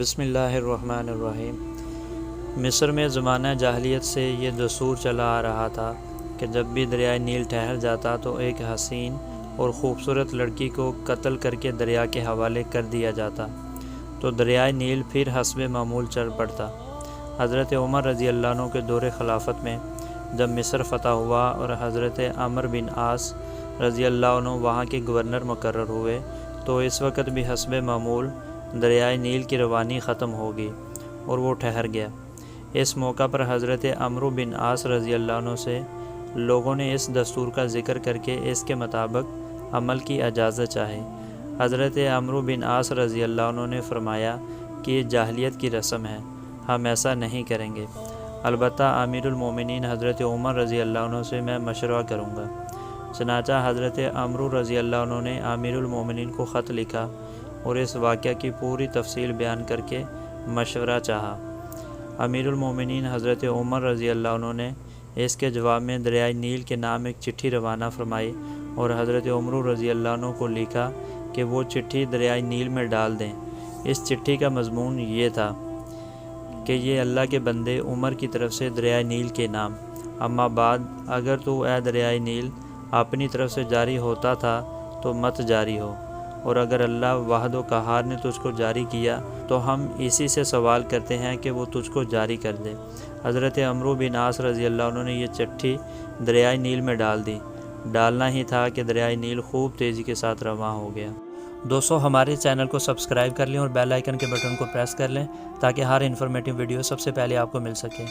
بسم اللہ الرحمن الرحیم۔ مصر میں زمانہ جاہلیت سے یہ دستور چلا آ رہا تھا کہ جب بھی دریائے نیل ٹھہر جاتا تو ایک حسین اور خوبصورت لڑکی کو قتل کر کے دریا کے حوالے کر دیا جاتا تو دریائے نیل پھر حسب معمول چل پڑتا۔ حضرت عمر رضی اللہ عنہ کے دور خلافت میں جب مصر فتح ہوا اور حضرت عمرو بن عاص رضی اللہ عنہ وہاں کے گورنر مقرر ہوئے تو اس وقت بھی حسب معمول دریائے نیل کی روانی ختم ہو گئی اور وہ ٹھہر گیا۔ اس موقع پر حضرت عمرو بن عاص رضی اللہ عنہ سے لوگوں نے اس دستور کا ذکر کر کے اس کے مطابق عمل کی اجازت چاہی۔ حضرت عمرو بن عاص رضی اللہ عنہ نے فرمایا کہ یہ جاہلیت کی رسم ہے، ہم ایسا نہیں کریں گے، البتہ امیر المومنین حضرت عمر رضی اللہ عنہ سے میں مشورہ کروں گا۔ چنانچہ حضرت عمرو رضی اللہ عنہ نے امیر المومنین کو خط لکھا اور اس واقعہ کی پوری تفصیل بیان کر کے مشورہ چاہا۔ امیر المومنین حضرت عمر رضی اللہ عنہ نے اس کے جواب میں دریائے نیل کے نام ایک چٹھی روانہ فرمائی اور حضرت عمرو رضی اللہ عنہ کو لکھا کہ وہ چٹھی دریائے نیل میں ڈال دیں۔ اس چٹھی کا مضمون یہ تھا کہ یہ اللہ کے بندے عمر کی طرف سے دریائے نیل کے نام، اما بعد اگر تو اے دریائے نیل اپنی طرف سے جاری ہوتا تھا تو مت جاری ہو، اور اگر اللہ واحد و قہار نے تجھ کو جاری کیا تو ہم اسی سے سوال کرتے ہیں کہ وہ تجھ کو جاری کر دے۔ حضرت عمرو بن عاص رضی اللہ عنہ نے یہ چٹھی دریائے نیل میں ڈال دی۔ ڈالنا ہی تھا کہ دریائے نیل خوب تیزی کے ساتھ رواں ہو گیا۔ دوستو، ہمارے چینل کو سبسکرائب کر لیں اور بیل آئیکن کے بٹن کو پریس کر لیں تاکہ ہر انفارمیٹیو ویڈیو سب سے پہلے آپ کو مل سکے۔